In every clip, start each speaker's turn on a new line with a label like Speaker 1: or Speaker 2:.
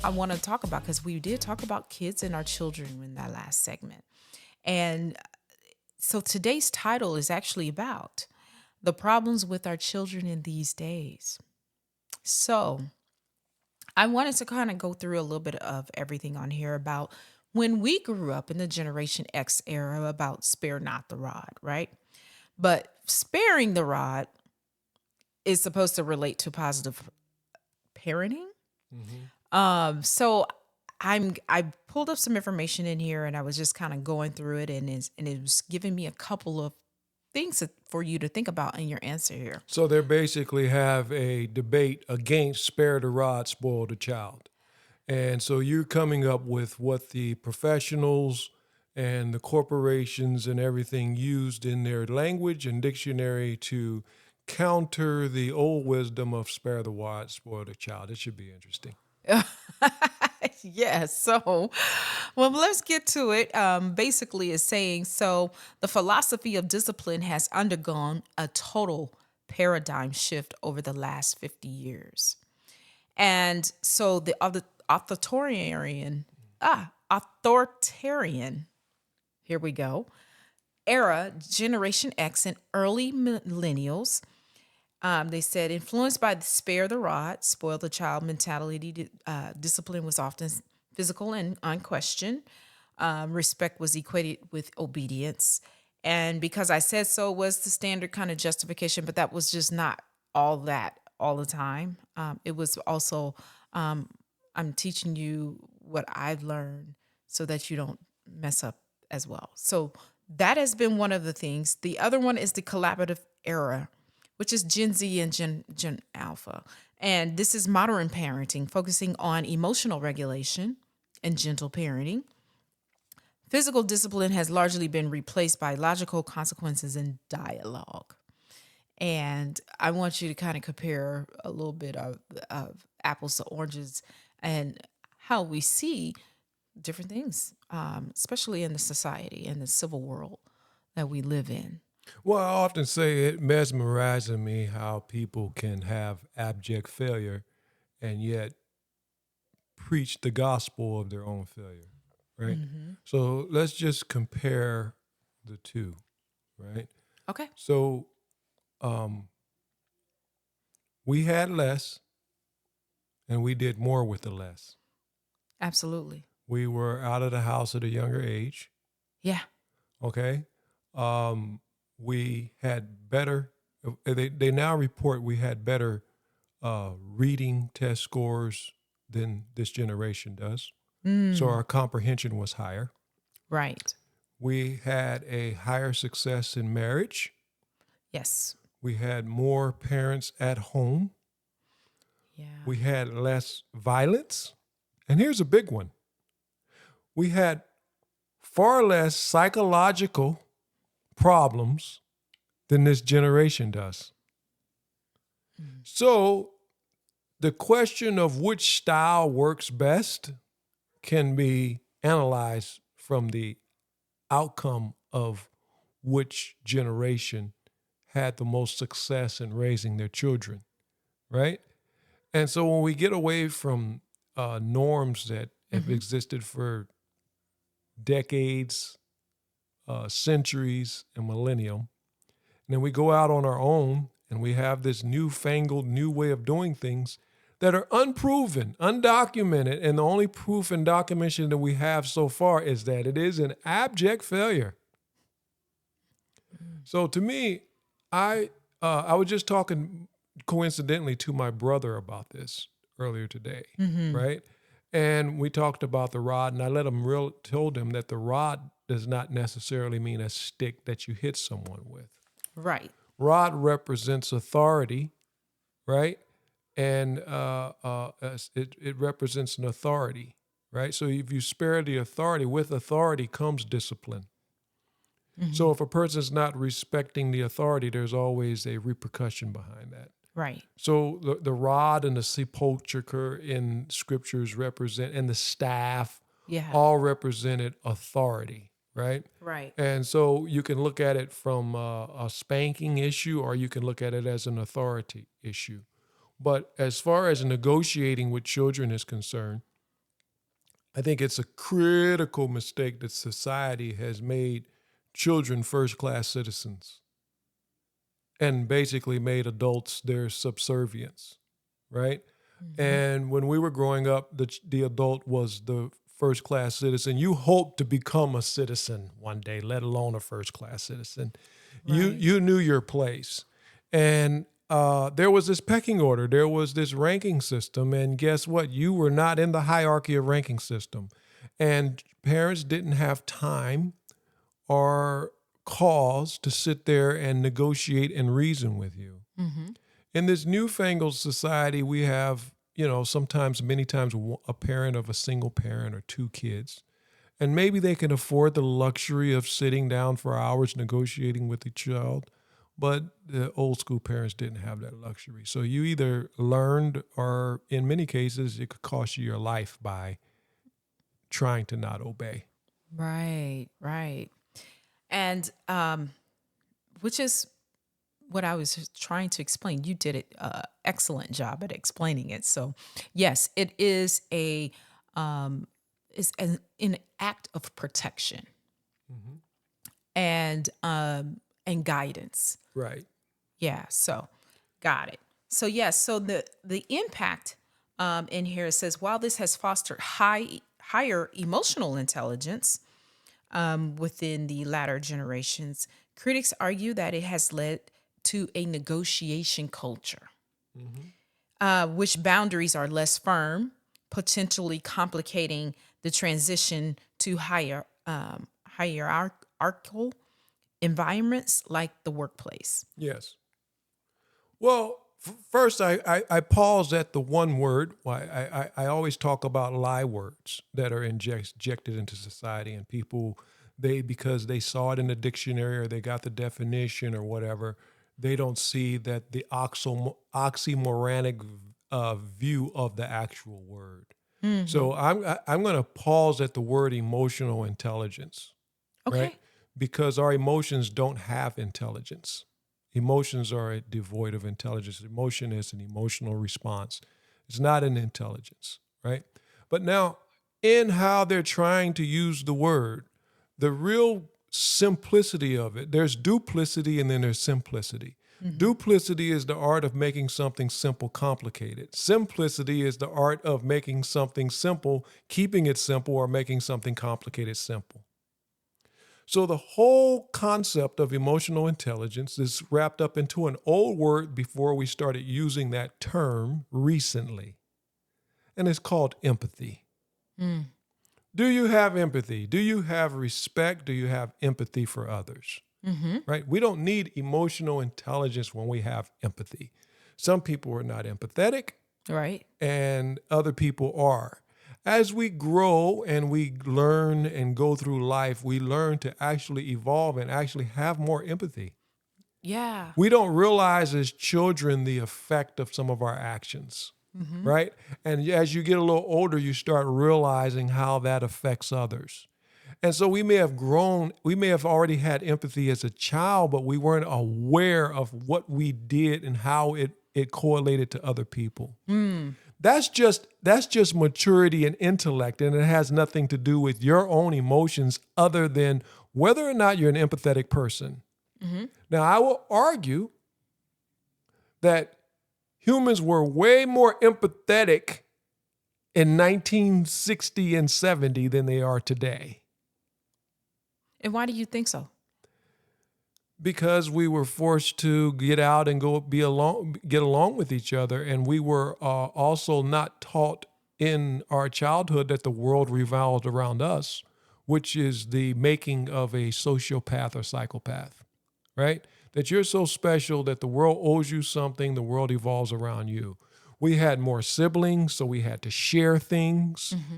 Speaker 1: I want to talk about, because we did talk about kids and our children in that last segment. And so today's title is actually about the problems with our children in these days. So I wanted to kind of go through a little bit of everything on here about when we grew up in the Generation X era about spare not the rod, right? But sparing the rod is supposed to relate to positive parenting.
Speaker 2: Hmm.
Speaker 1: So I pulled up some information in here and I was just kind of going through it, and it was giving me a couple of things for you to think about in your answer here.
Speaker 2: So they basically have a debate against spare the rod, spoil the child. And so you're coming up with what the professionals and the corporations and everything used in their language and dictionary to counter the old wisdom of spare the rod, spoil the child. It should be interesting.
Speaker 1: Yes. So, well, let's get to it. Basically, it's saying so the philosophy of discipline has undergone a total paradigm shift over the last 50 years. And so the other authoritarian, here we go, era, Generation X and early millennials, they said, influenced by the spare the rod, spoil the child mentality, discipline was often physical and unquestioned. Respect was equated with obedience. And because I said so was the standard kind of justification, but that was just not all that all the time. It was also, um, I'm teaching you what I've learned so that you don't mess up as well. So that has been one of the things. The other one is the collaborative era, which is Gen Z and Gen Alpha. And this is modern parenting, focusing on emotional regulation and gentle parenting. Physical discipline has largely been replaced by logical consequences and dialogue. And I want you to kind of compare a little bit of apples to oranges and how we see different things, especially in the society and the civil world that we live in.
Speaker 2: Well, I often say it mesmerizes me how people can have abject failure and yet preach the gospel of their own failure, right?
Speaker 1: Hmm.
Speaker 2: So let's just compare the two, right?
Speaker 1: Okay.
Speaker 2: So um, we had less and we did more with the less.
Speaker 1: Absolutely.
Speaker 2: We were out of the house at a younger age,
Speaker 1: Yeah.
Speaker 2: okay? Um, we had better, they now report we had better reading test scores than this generation does. So
Speaker 1: Mm,
Speaker 2: our comprehension was higher.
Speaker 1: right.
Speaker 2: We had a higher success in marriage.
Speaker 1: Yes.
Speaker 2: We had more parents at home.
Speaker 1: Yeah.
Speaker 2: We had less violence. And here's a big one: we had far less psychological problems than this generation does.
Speaker 1: Mm.
Speaker 2: So the question of which style works best can be analyzed from the outcome of which generation had the most success in raising their children, right? And so when we get away from norms that have
Speaker 1: Hmm.
Speaker 2: existed for decades, centuries, and millennium, and then we go out on our own and we have this newfangled new way of doing things that are unproven, undocumented, and the only proof and documentation that we have so far is that it is an abject failure. So to me, I was just talking coincidentally to my brother about this earlier today,
Speaker 1: Hmm.
Speaker 2: right? And we talked about the rod, and I told him that the rod does not necessarily mean a stick that you hit someone with.
Speaker 1: Right.
Speaker 2: Rod represents authority, right? And it represents an authority, right? So if you spare the authority, with authority comes discipline. So
Speaker 1: Hmm.
Speaker 2: if a person's not respecting the authority, there's always a repercussion behind that.
Speaker 1: Right.
Speaker 2: So the rod and the sepulchre in scriptures represent, and the staff
Speaker 1: Yeah.
Speaker 2: all represented authority, right?
Speaker 1: Right.
Speaker 2: And so you can look at it from a spanking issue, or you can look at it as an authority issue. But as far as negotiating with children is concerned, I think it's a critical mistake that society has made children first-class citizens and basically made adults their subservients, right?
Speaker 1: Mm-hmm.
Speaker 2: And when we were growing up, the adult was the first-class citizen. You hoped to become a citizen one day, let alone a first-class citizen. You
Speaker 1: Right.
Speaker 2: you knew your place, and there was this pecking order. There was this ranking system, and guess what? You were not in the hierarchy of ranking system, and parents didn't have time or cause to sit there and negotiate and reason with you.
Speaker 1: Mm-hmm.
Speaker 2: In this newfangled society, we have, sometimes, many times, a parent of a single parent or two kids. And maybe they can afford the luxury of sitting down for hours negotiating with the child. But the old school parents didn't have that luxury. So you either learned, or in many cases, it could cost you your life by trying to not obey.
Speaker 1: Right. Right. And which is what I was trying to explain. You did an excellent job at explaining it. So, yes, it is an act of protection
Speaker 2: Mhm.
Speaker 1: and guidance.
Speaker 2: Right.
Speaker 1: Yeah. So, got it. So, yes. So the impact in here, it says while this has fostered higher emotional intelligence within the latter generations, critics argue that it has led to a negotiation culture,
Speaker 2: Mhm.
Speaker 1: which boundaries are less firm, potentially complicating the transition to hierarchical environments like the workplace.
Speaker 2: Yes. Well, first, I pause at the one word. I always talk about lie words that are injected into society, and people, because they saw it in the dictionary or they got the definition or whatever, they don't see that the oxymoronic view of the actual word.
Speaker 1: Hmm.
Speaker 2: So I'm going to pause at the word emotional intelligence, right?
Speaker 1: Okay.
Speaker 2: Because our emotions don't have intelligence. Emotions are devoid of intelligence. Emotion is an emotional response. It's not an intelligence, right? But now, in how they're trying to use the word, the real simplicity of it, there's duplicity and then there's simplicity.
Speaker 1: Hmm.
Speaker 2: Duplicity is the art of making something simple complicated. Simplicity is the art of making something simple, keeping it simple, or making something complicated simple. So the whole concept of emotional intelligence is wrapped up into an old word before we started using that term recently, and it's called empathy.
Speaker 1: Mm.
Speaker 2: Do you have empathy? Do you have respect? Do you have empathy for others?
Speaker 1: Hmm.
Speaker 2: Right? We don't need emotional intelligence when we have empathy. Some people are not empathetic,
Speaker 1: Right.
Speaker 2: and other people are. As we grow and we learn and go through life, we learn to actually evolve and actually have more empathy.
Speaker 1: Yeah.
Speaker 2: We don't realize as children the effect of some of our actions,
Speaker 1: Hmm.
Speaker 2: right? And as you get a little older, you start realizing how that affects others. And so we may have grown, we may have already had empathy as a child, but we weren't aware of what we did and how it correlated to other people.
Speaker 1: Mm.
Speaker 2: That's just maturity and intellect, and it has nothing to do with your own emotions other than whether or not you're an empathetic person.
Speaker 1: Hmm.
Speaker 2: Now, I will argue that humans were way more empathetic in 1960 and 70 than they are today,
Speaker 1: And why do you think so?
Speaker 2: because we were forced to get out and get along with each other, and we were also not taught in our childhood that the world revolved around us, which is the making of a sociopath or psychopath, right? That you're so special that the world owes you something, the world evolves around you. We had more siblings, so we had to share things.
Speaker 1: Hmm.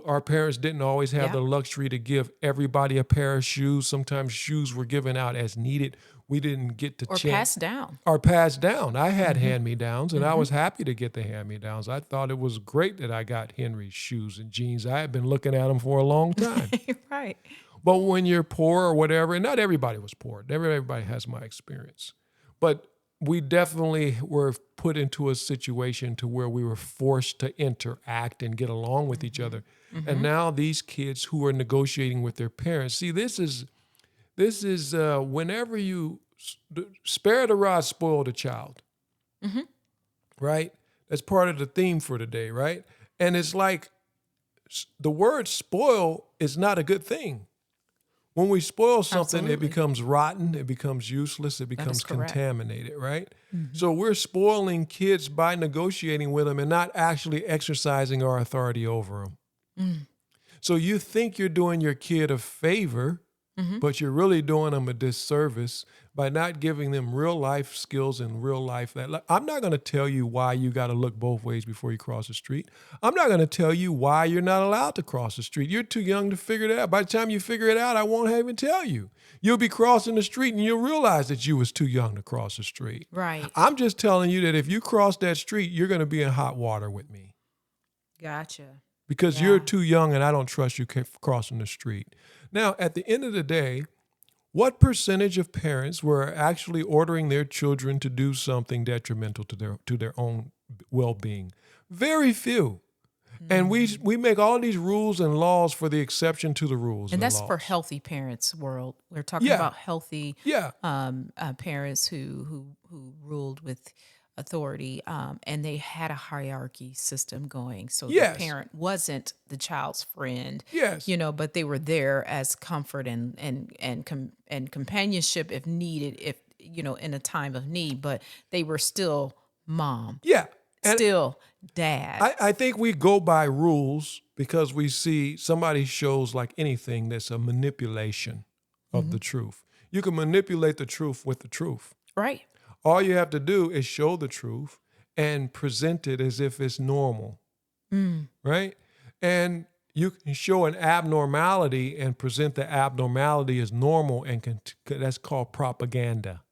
Speaker 2: Our parents didn't always have
Speaker 1: Yeah.
Speaker 2: the luxury to give everybody a pair of shoes. Sometimes shoes were given out as needed. We didn't get to
Speaker 1: Or
Speaker 2: chance
Speaker 1: passed down.
Speaker 2: or passed down. I had
Speaker 1: Hmm.
Speaker 2: hand-me-downs, and I
Speaker 1: Hmm.
Speaker 2: was happy to get the hand-me-downs. I thought it was great that I got Henry's shoes and jeans. I had been looking at them for a long time.
Speaker 1: Right.
Speaker 2: But when you're poor or whatever, and not everybody was poor. Never everybody has my experience. But we definitely were put into a situation to where we were forced to interact and get along with each other. And now these kids who are negotiating with their parents, see, this is whenever you spare the rod, spoil the child, right? That's part of the theme for today, right? And it's like the word spoil is not a good thing. When we spoil something, it
Speaker 1: Absolutely.
Speaker 2: becomes rotten, it becomes useless, it
Speaker 1: That is
Speaker 2: becomes
Speaker 1: correct.
Speaker 2: contaminated, right? So we're spoiling kids by negotiating with them and not actually exercising our authority over them. So you think you're doing your kid a favor, but you're really doing them a disservice by not giving them real life skills and real life. I'm not going to tell you why you got to look both ways before you cross the street. I'm not going to tell you why you're not allowed to cross the street. You're too young to figure it out. By the time you figure it out, I won't even tell you. You'll be crossing the street and you'll realize that you was too young to cross the street.
Speaker 1: Right.
Speaker 2: I'm just telling you that if you cross that street, you're going to be in hot water with me.
Speaker 1: Gotcha.
Speaker 2: Because you're too young and I don't trust you crossing the street. Now, at the end of the day, what percentage of parents were actually ordering their children to do something detrimental to their own well-being? Very few. And we make all these rules and laws for the exception to the rules
Speaker 1: And
Speaker 2: the
Speaker 1: that's for
Speaker 2: laws.
Speaker 1: healthy parents world. We're talking
Speaker 2: Yeah.
Speaker 1: about healthy
Speaker 2: Yeah.
Speaker 1: parents who ruled with authority, and they had a hierarchy system going. So
Speaker 2: Yes.
Speaker 1: the parent wasn't the child's friend,
Speaker 2: Yes.
Speaker 1: but they were there as comfort and companionship if needed, if in a time of need. But they were still mom,
Speaker 2: Yeah. And
Speaker 1: still dad.
Speaker 2: I think we go by rules because we see somebody shows like anything that's a manipulation of the truth. You can manipulate the truth with the truth.
Speaker 1: Right.
Speaker 2: All you have to do is show the truth and present it as if it's normal, right? And you can show an abnormality and present the abnormality as normal, and that's called propaganda,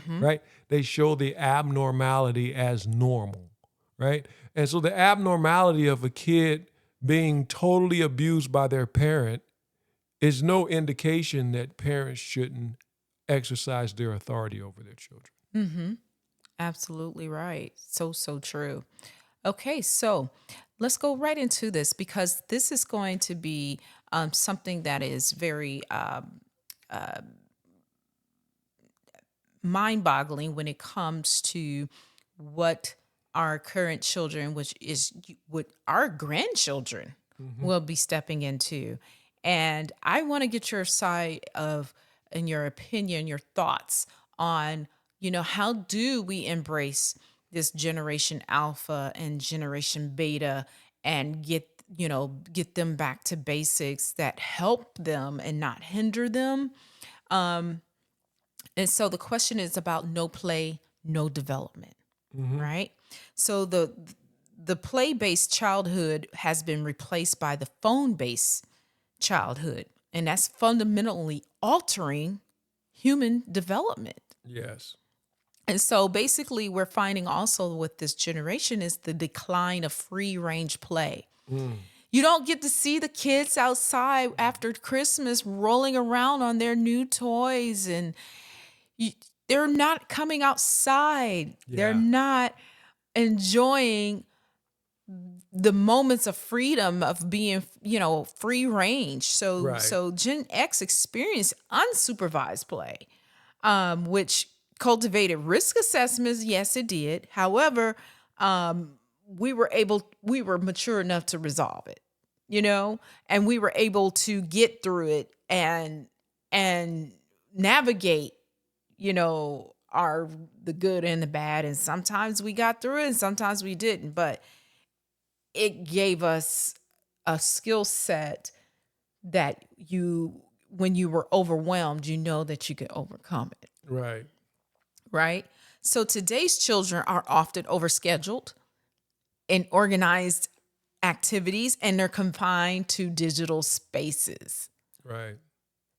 Speaker 2: right? They show the abnormality as normal, right? And so the abnormality of a kid being totally abused by their parent is no indication that parents shouldn't exercise their authority over their children.
Speaker 1: Absolutely right. So true. Okay, so let's go right into this because this is going to be something that is very mind-boggling when it comes to what our current children, which is what our grandchildren will be stepping into. And I want to get your side of, and your opinion, your thoughts on, how do we embrace this generation alpha and generation beta and get them back to basics that help them and not hinder them. And so the question is about no play, no development, right? So the play-based childhood has been replaced by the phone-based childhood, and that's fundamentally altering human development.
Speaker 2: Yes.
Speaker 1: And so basically we're finding also with this generation is the decline of free range play. You don't get to see the kids outside after Christmas rolling around on their new toys, and they're not coming outside. They're
Speaker 2: Yeah.
Speaker 1: not enjoying the moments of freedom of being, free range. So
Speaker 2: Right.
Speaker 1: so Gen X experienced unsupervised play, which cultivated risk assessments. Yes, it did. However, we were mature enough to resolve it, and we were able to get through it and navigate, the good and the bad. And sometimes we got through it and sometimes we didn't, but it gave us a skill set that when you were overwhelmed, that you could overcome it.
Speaker 2: Right.
Speaker 1: Right? So today's children are often overscheduled in organized activities, and they're confined to digital spaces.
Speaker 2: Right.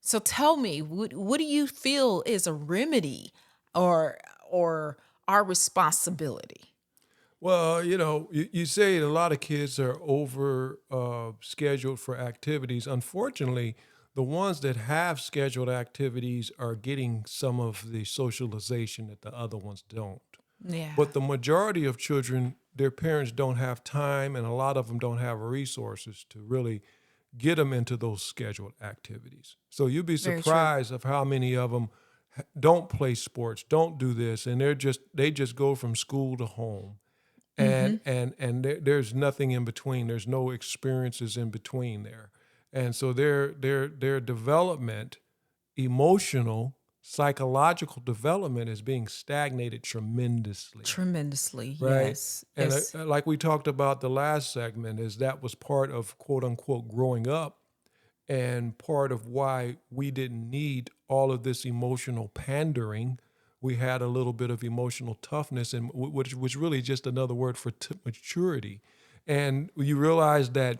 Speaker 1: So tell me, what do you feel is a remedy or our responsibility?
Speaker 2: Well, you say a lot of kids are over scheduled for activities. Unfortunately, the ones that have scheduled activities are getting some of the socialization that the other ones don't.
Speaker 1: Yeah.
Speaker 2: But the majority of children, their parents don't have time, and a lot of them don't have resources to really get them into those scheduled activities. So you'd be
Speaker 1: Very true.
Speaker 2: surprised of how many of them don't play sports, don't do this, and they just go from school to home,
Speaker 1: Mm-hmm.
Speaker 2: and there's nothing in between. There's no experiences in between there, and so their development, emotional, psychological development is being stagnated tremendously.
Speaker 1: Tremendously.
Speaker 2: Right.
Speaker 1: Yes.
Speaker 2: And
Speaker 1: Yes.
Speaker 2: like we talked about the last segment, is that was part of quote unquote growing up, and part of why we didn't need all of this emotional pandering. We had a little bit of emotional toughness, and which was really just another word for maturity. And you realize that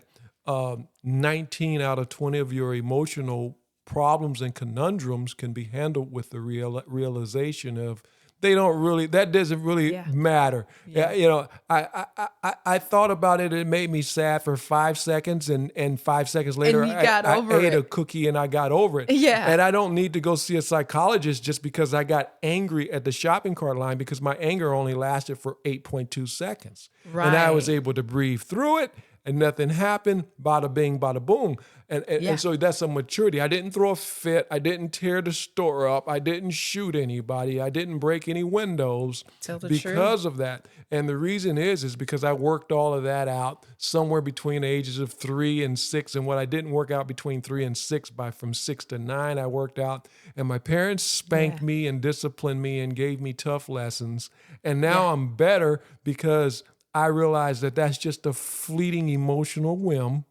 Speaker 2: 19 out of 20 of your emotional problems and conundrums can be handled with the realization of that doesn't really
Speaker 1: Yeah.
Speaker 2: matter.
Speaker 1: Yeah.
Speaker 2: You know, I thought about it. It made me sad for 5 seconds, and 5 seconds later,
Speaker 1: And you got
Speaker 2: I
Speaker 1: over
Speaker 2: ate a
Speaker 1: it.
Speaker 2: cookie and I got over it.
Speaker 1: Yeah.
Speaker 2: And I don't need to go see a psychologist just because I got angry at the shopping cart line, because my anger only lasted for 8.2 seconds. And I was
Speaker 1: Right.
Speaker 2: able to breathe through it, and nothing happened. Bada bing, bada boom.
Speaker 1: Yeah.
Speaker 2: And so that's a maturity. I didn't throw a fit. I didn't tear the store up. I didn't shoot anybody. I didn't break any windows
Speaker 1: Tell the truth.
Speaker 2: because of that. And the reason is because I worked all of that out somewhere between the ages of 3 and 6. And what I didn't work out between 3 and 6, from 6 to 9, I worked out. And my parents spanked
Speaker 1: Yeah.
Speaker 2: me and disciplined me and gave me tough lessons. And now
Speaker 1: Yeah.
Speaker 2: I'm better because I realize that that's just a fleeting emotional whim.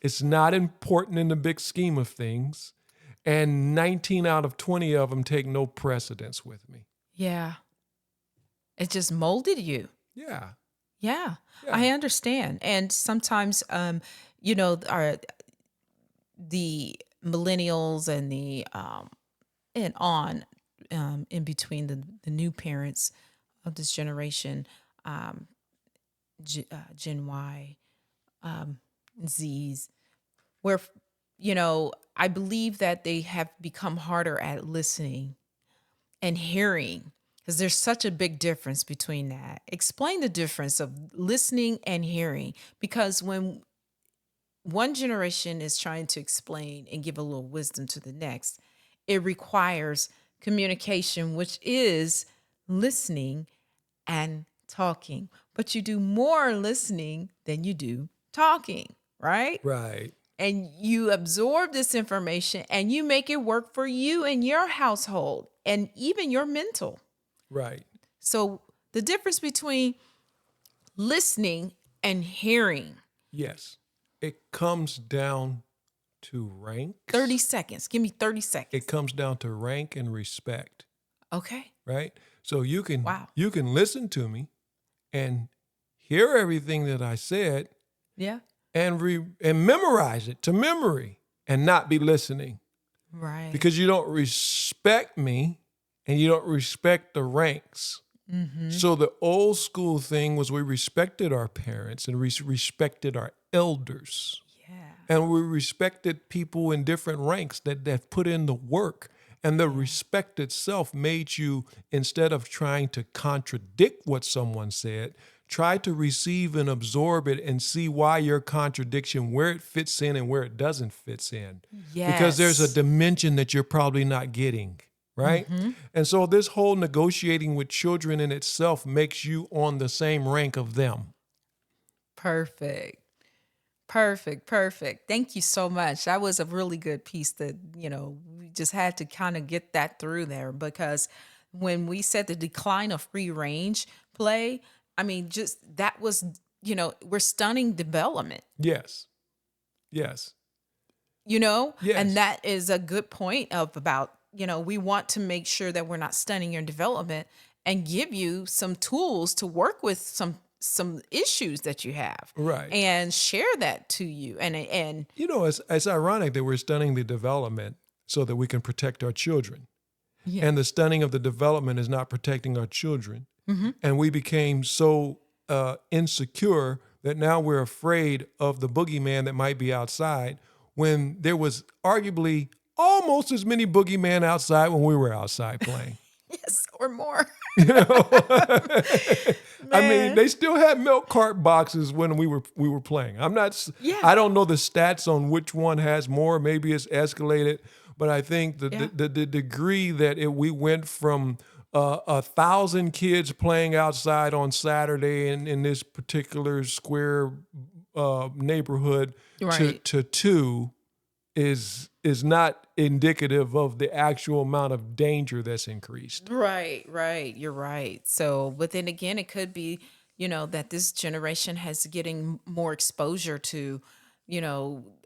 Speaker 2: It's not important in the big scheme of things. And 19 out of 20 of them take no precedence with me.
Speaker 1: Yeah. It just molded you.
Speaker 2: Yeah.
Speaker 1: Yeah.
Speaker 2: Yeah.
Speaker 1: I understand. And sometimes, the millennials and in between the new parents of this generation, Gen Y, Z's, where, I believe that they have become harder at listening and hearing, because there's such a big difference between that. Explain the difference of listening and hearing, because when one generation is trying to explain and give a little wisdom to the next, it requires communication, which is listening and talking. But you do more listening than you do talking, right?
Speaker 2: Right.
Speaker 1: And you absorb this information and you make it work for you and your household and even your mental.
Speaker 2: Right.
Speaker 1: So the difference between listening and hearing.
Speaker 2: Yes. It comes down to ranks.
Speaker 1: 30 seconds. Give me 30 seconds.
Speaker 2: It comes down to rank and respect.
Speaker 1: Okay.
Speaker 2: Right? So you can
Speaker 1: Wow.
Speaker 2: listen to me and hear everything that I said
Speaker 1: Yeah.
Speaker 2: and memorize it to memory and not be listening,
Speaker 1: Right.
Speaker 2: because you don't respect me and you don't respect the ranks.
Speaker 1: Mm-hmm.
Speaker 2: So the old school thing was we respected our parents and we respected our elders.
Speaker 1: Yeah.
Speaker 2: And we respected people in different ranks that put in the work. And the respect itself made you, instead of trying to contradict what someone said, try to receive and absorb it and see why your contradiction, where it fits in and where it doesn't fit in.
Speaker 1: Yes.
Speaker 2: Because there's a dimension that you're probably not getting, right?
Speaker 1: Mm-hmm.
Speaker 2: And so this whole negotiating with children in itself makes you on the same rank of them.
Speaker 1: Perfect. Thank you so much. That was a really good piece that, we just had to kind of get that through there, because when we said the decline of free range play, I mean, just that was, we're stunning development,
Speaker 2: Yes. Yes.
Speaker 1: Yes.
Speaker 2: Yes.
Speaker 1: And that is a good point about, we want to make sure that we're not stunning your development and give you some tools to work with some issues that you have,
Speaker 2: Right.
Speaker 1: and share that to you. And
Speaker 2: It's ironic that we're stunning the development so that we can protect our children.
Speaker 1: yeah.
Speaker 2: And the stunning of the development is not protecting our children.
Speaker 1: Mm-hmm.
Speaker 2: And we became so insecure that now we're afraid of the boogeyman that might be outside. when there was arguably almost as many boogeyman outside when we were outside playing.
Speaker 1: Yes, or more.
Speaker 2: You know, I mean,
Speaker 1: Man.
Speaker 2: they still had milk cart boxes when we were playing.
Speaker 1: Yeah.
Speaker 2: I don't know the stats on which one has more. Maybe it's escalated, but I think the degree that we went from 1,000 kids playing outside on Saturday in this particular square neighborhood
Speaker 1: Right.
Speaker 2: to two is not indicative of the actual amount of danger that's increased.
Speaker 1: Right, right. You're right. So, but then again, it could be, that this generation has getting more exposure to,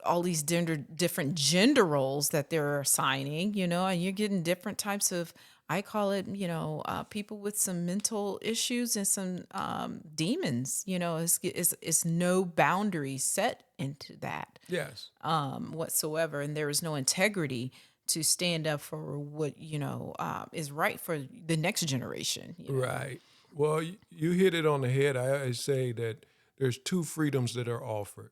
Speaker 1: all these different gender roles that they're assigning, and you're getting different types of, I call it, people with some mental issues and some demons, it's no boundaries set into that
Speaker 2: Yes.
Speaker 1: whatsoever. And there is no integrity to stand up for what is right for the next generation.
Speaker 2: Right. Well, you hit it on the head. I always say that there's two freedoms that are offered.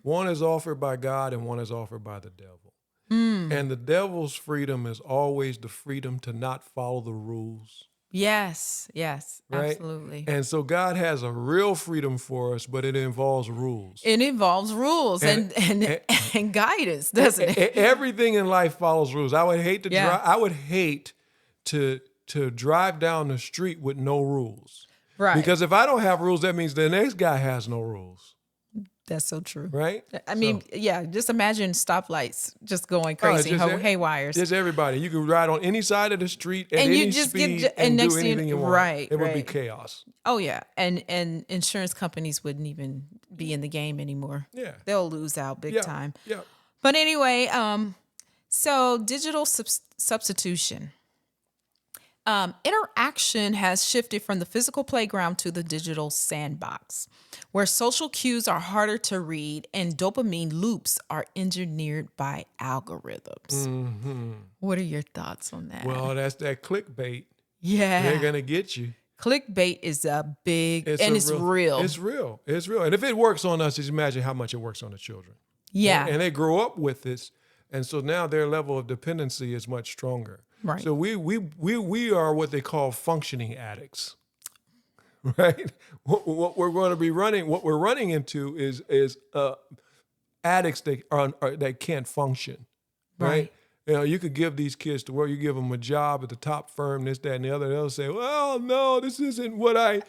Speaker 2: One is offered by God and one is offered by the devil. And the devil's freedom is always the freedom to not follow the rules.
Speaker 1: Yes,
Speaker 2: Right?
Speaker 1: absolutely.
Speaker 2: And so God has a real freedom for us, but it involves rules.
Speaker 1: It involves rules and guidance, doesn't it?
Speaker 2: Everything in life follows rules. I would hate to
Speaker 1: Yeah.
Speaker 2: drive. I would hate to drive down the street with no rules.
Speaker 1: Right.
Speaker 2: Because if I don't have rules, that means the next guy has no rules.
Speaker 1: That's so true.
Speaker 2: Right?
Speaker 1: I mean, yeah, just imagine stoplights just going
Speaker 2: Oh,
Speaker 1: crazy,
Speaker 2: just
Speaker 1: haywires.
Speaker 2: There's everybody. You can ride on any side of the street at
Speaker 1: And you
Speaker 2: any
Speaker 1: just
Speaker 2: speed
Speaker 1: get- and
Speaker 2: and
Speaker 1: next
Speaker 2: do
Speaker 1: thing you-
Speaker 2: anything you want.
Speaker 1: right,
Speaker 2: It would be
Speaker 1: right.
Speaker 2: chaos.
Speaker 1: Oh yeah, and insurance companies wouldn't even be in the game anymore.
Speaker 2: Yeah.
Speaker 1: They'll lose out big
Speaker 2: Yeah.
Speaker 1: time.
Speaker 2: Yeah.
Speaker 1: But anyway, so digital substitution. Interaction has shifted from the physical playground to the digital sandbox, where social cues are harder to read and dopamine loops are engineered by algorithms. What are your thoughts on that?
Speaker 2: Well, that's that clickbait.
Speaker 1: yeah.
Speaker 2: They're gonna get you.
Speaker 1: Clickbait is a big,
Speaker 2: It's
Speaker 1: real.
Speaker 2: It's real. It's real. And if it works on us, just imagine how much it works on the children.
Speaker 1: Yeah.
Speaker 2: And they grow up with this. And so now their level of dependency is much stronger.
Speaker 1: Right.
Speaker 2: So we are what they call functioning addicts. Right? What we're going to be running, what we're running into is addicts that can't function. Right? You could give these kids to work. You give them a job at the top firm, this, that, and the other. They'll say, well, no, this isn't what I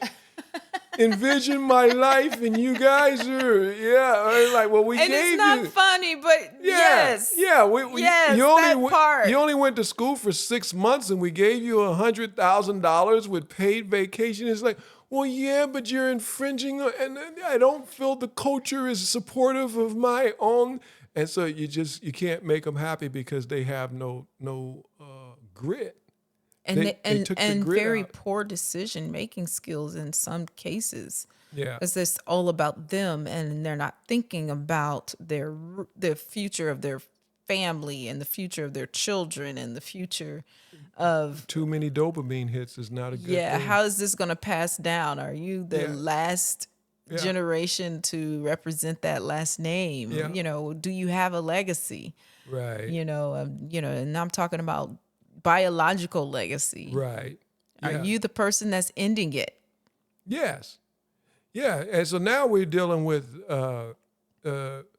Speaker 2: envisioned my life. And you guys are, like, well, we
Speaker 1: and
Speaker 2: gave
Speaker 1: it's not
Speaker 2: you.
Speaker 1: funny, but yes.
Speaker 2: Yeah.
Speaker 1: Yes, that part.
Speaker 2: You only went to school for 6 months and we gave you $100,000 with paid vacation. It's like, well, yeah, but you're infringing and I don't feel the culture is supportive of my own. And so you can't make them happy because they have no grit.
Speaker 1: And
Speaker 2: They took the grit
Speaker 1: very
Speaker 2: out.
Speaker 1: poor decision making skills in some cases.
Speaker 2: Yeah.
Speaker 1: It's just all about them, and they're not thinking about the future of their family and the future of their children and the future of
Speaker 2: Too many dopamine hits is not a good thing.
Speaker 1: how is this going to pass down? Are you the
Speaker 2: Yeah.
Speaker 1: last
Speaker 2: Yeah.
Speaker 1: generation to represent that last name?
Speaker 2: Yeah.
Speaker 1: Do you have a legacy?
Speaker 2: Right.
Speaker 1: And I'm talking about biological legacy.
Speaker 2: Right.
Speaker 1: Are
Speaker 2: Yeah.
Speaker 1: you the person that's ending it?
Speaker 2: Yes. Yeah. And so now we're dealing with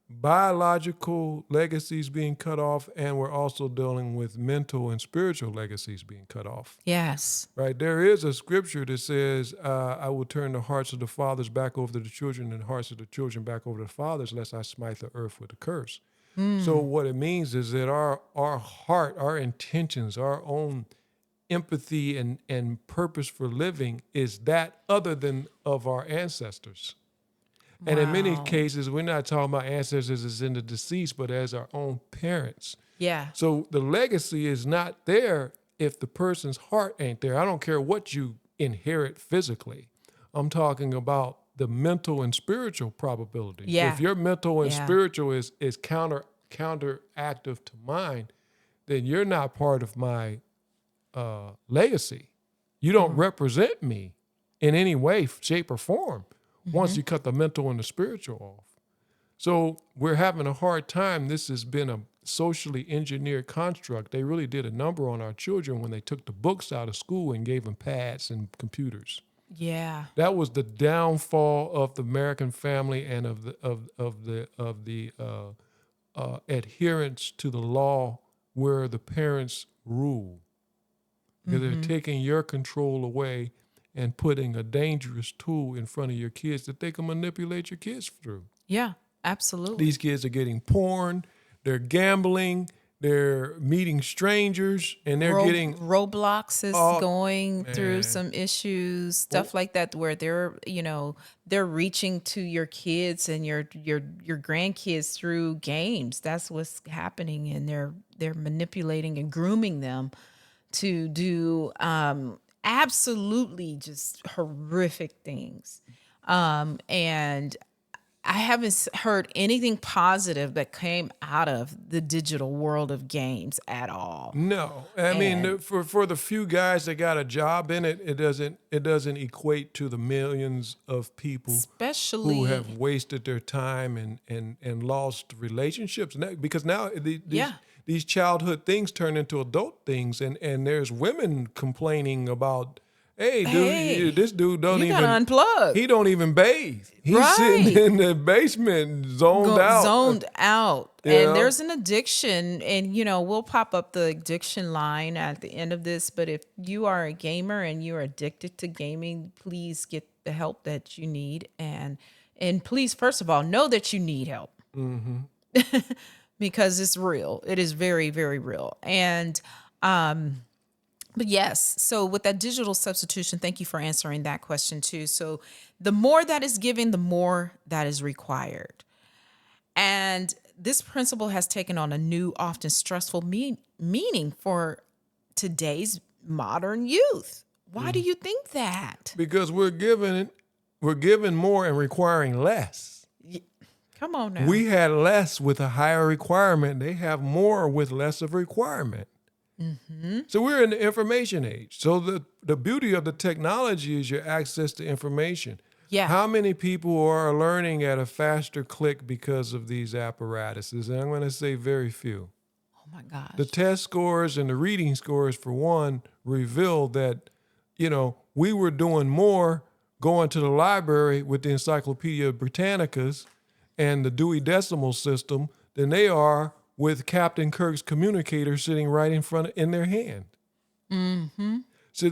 Speaker 2: biological legacies being cut off, and we're also dealing with mental and spiritual legacies being cut off.
Speaker 1: Yes.
Speaker 2: Right. There is a scripture that says, I will turn the hearts of the fathers back over to the children and the hearts of the children back over to the fathers, lest I smite the earth with a curse. So what it means is that our heart, our intentions, our own empathy and purpose for living is that other than of our ancestors. And in many
Speaker 1: Wow.
Speaker 2: cases, we're not talking about ancestors as in the deceased, but as our own parents.
Speaker 1: Yeah.
Speaker 2: So the legacy is not there if the person's heart ain't there. I don't care what you inherit physically. I'm talking about the mental and spiritual probability.
Speaker 1: Yeah.
Speaker 2: If your mental and
Speaker 1: Yeah.
Speaker 2: spiritual is counteractive to mine, then you're not part of my legacy. You don't represent me in any way, shape, or form once you cut the mental and the spiritual off. So we're having a hard time. This has been a socially engineered construct. They really did a number on our children when they took the books out of school and gave them pads and computers.
Speaker 1: Yeah.
Speaker 2: That was the downfall of the American family and of the adherence to the law, where the parents rule. Because they're taking your control away and putting a dangerous tool in front of your kids that they can manipulate your kids through.
Speaker 1: Yeah, absolutely.
Speaker 2: These kids are getting porn, they're gambling, they're meeting strangers, and they're getting
Speaker 1: Roblox is going through
Speaker 2: man.
Speaker 1: some issues, stuff like that, where they're reaching to your kids and your grandkids through games. That's what's happening, and they're manipulating and grooming them to do absolutely just horrific things. And I haven't heard anything positive that came out of the digital world of games at all.
Speaker 2: No, I mean, for the few guys that got a job in it, it doesn't equate to the millions of people
Speaker 1: Especially
Speaker 2: who have wasted their time and lost relationships. Because now these childhood things turn into adult things, and there's women complaining about, hey, dude, this dude don't
Speaker 1: you
Speaker 2: even
Speaker 1: gotta unplug.
Speaker 2: He don't even bathe. He's sitting in the basement, zoned out.
Speaker 1: And there's an addiction, and we'll pop up the addiction line at the end of this. But if you are a gamer and you're addicted to gaming, please get the help that you need, and please, first of all, know that you need help. Because it's real. It is very, very real. And but yes, so with that digital substitution, thank you for answering that question too. So the more that is given, the more that is required. And this principle has taken on a new, often stressful meaning for today's modern youth. Why do you think that?
Speaker 2: Because we're given more and requiring less.
Speaker 1: Come on now.
Speaker 2: We had less with a higher requirement. They have more with less of requirement. So we're in the information age. So the beauty of the technology is your access to information.
Speaker 1: Yeah.
Speaker 2: How many people are learning at a faster click because of these apparatuses? And I'm going to say very few.
Speaker 1: Oh my gosh.
Speaker 2: The test scores and the reading scores, for one, reveal that, we were doing more going to the library with the Encyclopedia Britannicas and the Dewey Decimal System than they are with Captain Kirk's communicator sitting right in their hand. So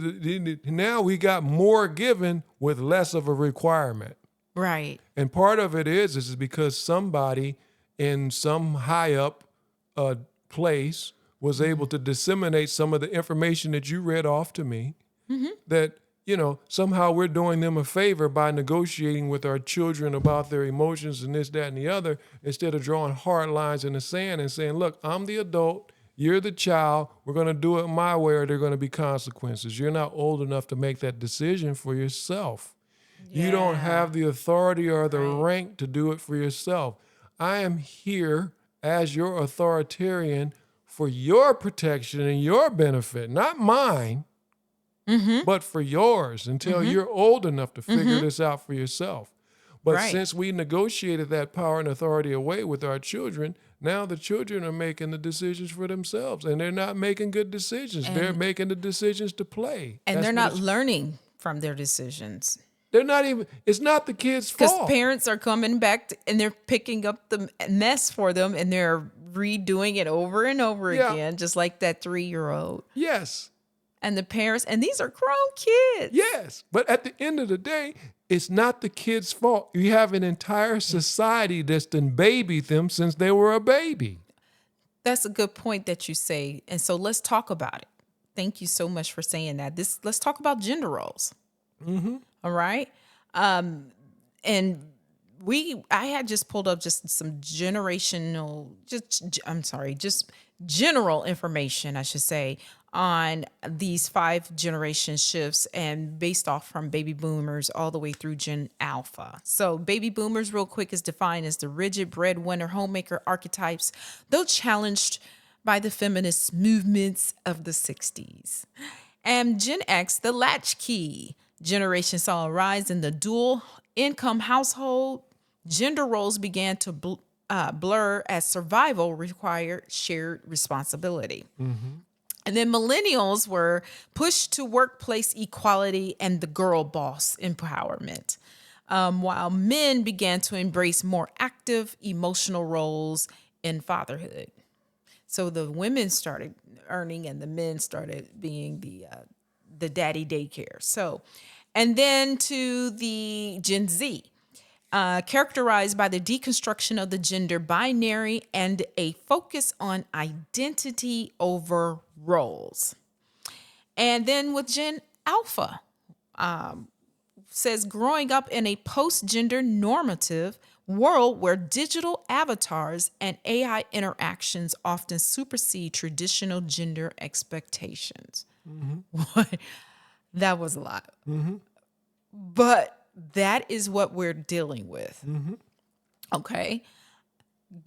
Speaker 2: now we got more given with less of a requirement.
Speaker 1: Right.
Speaker 2: And part of it is because somebody in some high up place was able to disseminate some of the information that you read off to me, that somehow we're doing them a favor by negotiating with our children about their emotions and this, that, and the other, instead of drawing hard lines in the sand and saying, look, I'm the adult, you're the child, we're going to do it my way or there are going to be consequences. You're not old enough to make that decision for yourself. Yeah. You don't have the authority or the rank to do it for yourself. I am here as your authoritarian for your protection and your benefit, not mine. But for yours until you're old enough to figure this out for yourself. But since we negotiated that power and authority away with our children, now the children are making the decisions for themselves, and they're not making good decisions. They're making the decisions to play.
Speaker 1: And they're not learning from their decisions.
Speaker 2: They're not even, it's not the kids' fault.
Speaker 1: Because parents are coming back and they're picking up the mess for them and they're redoing it over and over again, just like that 3-year-old.
Speaker 2: Yes.
Speaker 1: And the parents, and these are grown kids.
Speaker 2: Yes, but at the end of the day, it's not the kids' fault. You have an entire society that's done babied them since they were a baby.
Speaker 1: That's a good point that you say. And so let's talk about it. Thank you so much for saying that. Let's talk about gender roles. All right. And I had just pulled up just some general information, I should say, on these 5 generation shifts and based off from baby boomers all the way through Gen Alpha. So baby boomers, real quick, is defined as the rigid breadwinner homemaker archetypes, though challenged by the feminist movements of the 60s. And Gen X, the latchkey generation, saw a rise in the dual income household, gender roles began to blur as survival required shared responsibility. And then millennials were pushed to workplace equality and the girl boss empowerment, while men began to embrace more active emotional roles in fatherhood. So the women started earning and the men started being the daddy daycare. So, and then to the Gen Z, characterized by the deconstruction of the gender binary and a focus on identity over roles. And then with Gen Alpha, says growing up in a post-gender normative world where digital avatars and AI interactions often supersede traditional gender expectations. That was a lot. But that is what we're dealing with. Okay.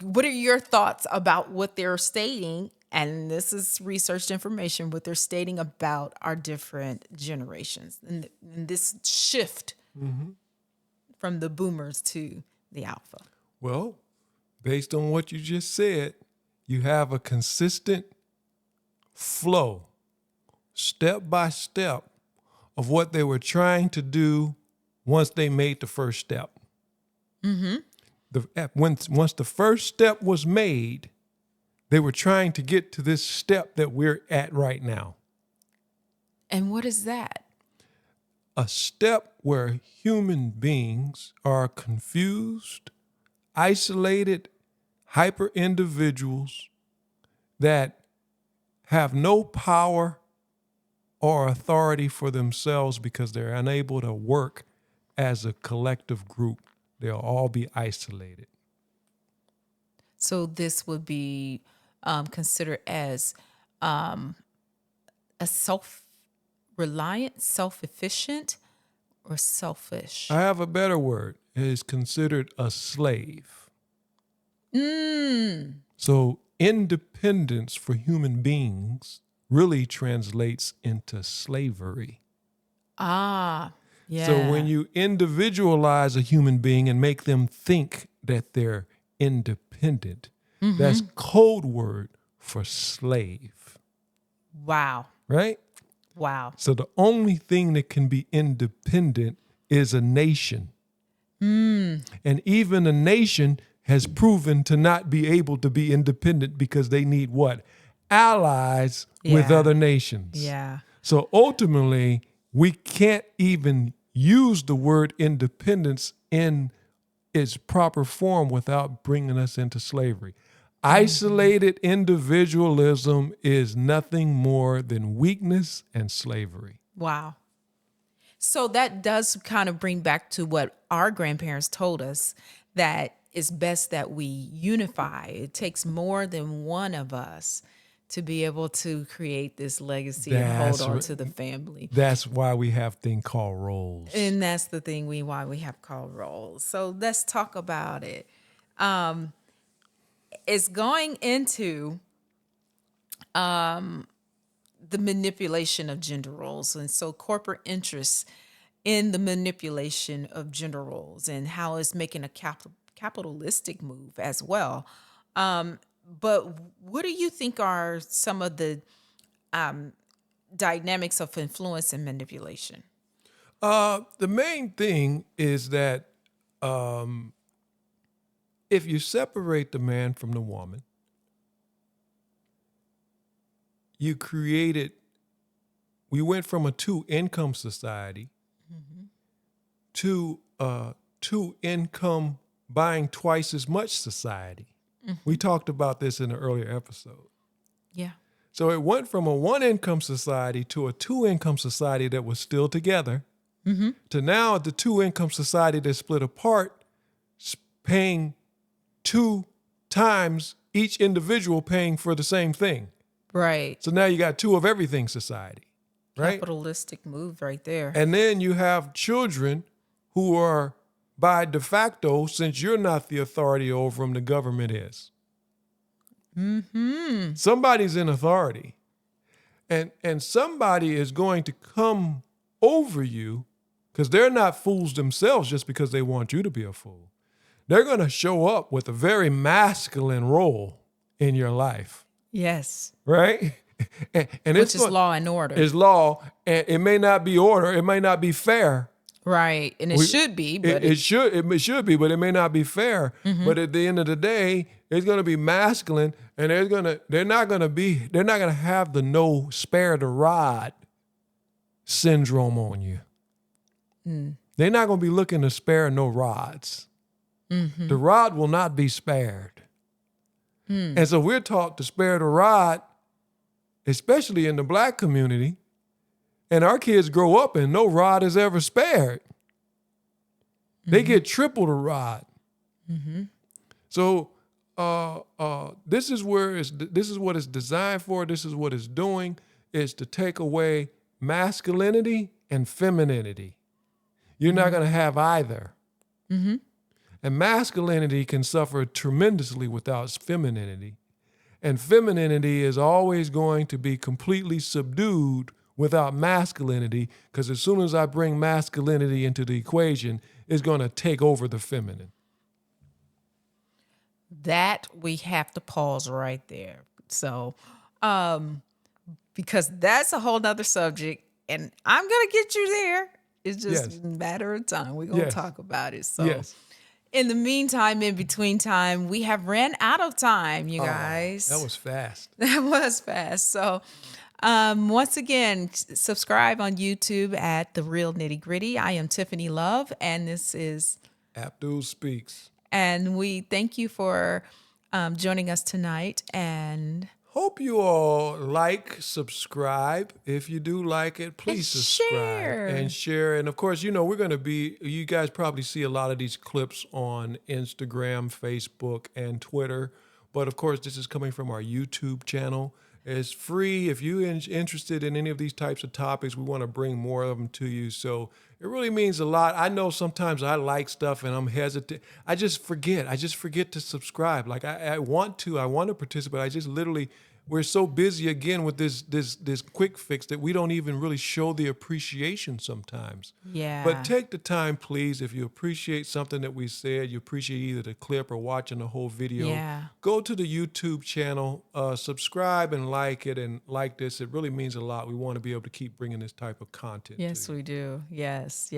Speaker 1: What are your thoughts about what they're stating? And this is researched information, what they're stating about our different generations and this shift from the boomers to the alpha.
Speaker 2: Well, based on what you just said, you have a consistent flow, step by step, of what they were trying to do once they made the first step. Once the first step was made, they were trying to get to this step that we're at right now.
Speaker 1: And what is that?
Speaker 2: A step where human beings are confused, isolated, hyper individuals that have no power or authority for themselves because they're unable to work as a collective group. They'll all be isolated.
Speaker 1: So this would be considered as a self-reliant, self-efficient, or selfish?
Speaker 2: I have a better word. It is considered a slave. So independence for human beings really translates into slavery.
Speaker 1: Yeah.
Speaker 2: So when you individualize a human being and make them think that they're independent, that's code word for slave.
Speaker 1: Wow.
Speaker 2: Right?
Speaker 1: Wow.
Speaker 2: So the only thing that can be independent is a nation. And even a nation has proven to not be able to be independent because they need what? Allies with
Speaker 1: Yeah.
Speaker 2: other nations.
Speaker 1: Yeah.
Speaker 2: So ultimately, we can't even use the word independence in its proper form without bringing us into slavery. Isolated individualism is nothing more than weakness and slavery.
Speaker 1: Wow. So that does kind of bring back to what our grandparents told us, that it's best that we unify. It takes more than one of us to be able to create this legacy and hold on to the family.
Speaker 2: That's why we have thing called roles.
Speaker 1: And that's the thing why we have called roles. So let's talk about it. It's going into the manipulation of gender roles. And so corporate interests in the manipulation of gender roles and how it's making a capitalistic move as well. But what do you think are some of the dynamics of influence and manipulation?
Speaker 2: The main thing is that if you separate the man from the woman, we went from a two-income society to a two-income buying twice as much society. We talked about this in an earlier episode.
Speaker 1: Yeah.
Speaker 2: So it went from a one-income society to a two-income society that was still together to now the two-income society that's split apart, paying 2 times each individual paying for the same thing.
Speaker 1: Right.
Speaker 2: So now you got 2 of everything society, right?
Speaker 1: Capitalistic move right there.
Speaker 2: And then you have children who are by de facto, since you're not the authority over them, the government is. Somebody's in authority. And somebody is going to come over you because they're not fools themselves just because they want you to be a fool. they're going to show up with a very masculine role in your life,
Speaker 1: Yes.
Speaker 2: right? And
Speaker 1: Which is law and order.
Speaker 2: It's law, and it may not be order. It may not be fair.
Speaker 1: Right. And it should be, but
Speaker 2: it should be, but it may not be fair. But at the end of the day, it's going to be masculine, and they're not going to have the no spare the rod syndrome on you. They're not going to be looking to spare no rods. The rod will not be spared. And so we're taught to spare the rod, especially in the black community, and our kids grow up and no rod is ever spared. They get triple the rod. So this is what it's designed for. This is what it's doing, is to take away masculinity and femininity. You're not going to have either. And masculinity can suffer tremendously without femininity. And femininity is always going to be completely subdued without masculinity, because as soon as I bring masculinity into the equation, it's going to take over the feminine.
Speaker 1: that we have to pause right there. So, because that's a whole nother subject, and I'm going to get you there. It's just a matter of time. We're going to talk about it. So, in the meantime, in between time, we have ran out of time, you guys.
Speaker 2: That was fast.
Speaker 1: That was fast. So, once again, subscribe on YouTube at The Real Nitty Gritty. I am Tiffany Love, and this is
Speaker 2: Abdul Speaks.
Speaker 1: And we thank you for joining us tonight. And
Speaker 2: hope you all like, subscribe. If you do like it, please subscribe and share. And of course, we're going to be, you guys probably see a lot of these clips on Instagram, Facebook, and Twitter. But of course, this is coming from our YouTube channel. It's free. If you're interested in any of these types of topics, we want to bring more of them to you. So it really means a lot. I know sometimes I like stuff and I'm hesitant. I just forget to subscribe. Like I want to participate. I just literally, we're so busy again with this quick fix that we don't even really show the appreciation sometimes.
Speaker 1: yeah.
Speaker 2: But take the time, please. If you appreciate something that we said, you appreciate either the clip or watching the whole video, go to the YouTube channel, subscribe and like it, and like this. It really means a lot. We want to be able to keep bringing this type of content.
Speaker 1: Yes, we do. Yes.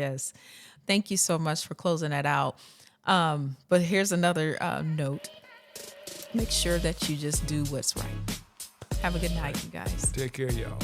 Speaker 1: Thank you so much for closing that out. But here's another note. Make sure that you just do what's right. Have a good night, you guys.
Speaker 2: Take care, y'all.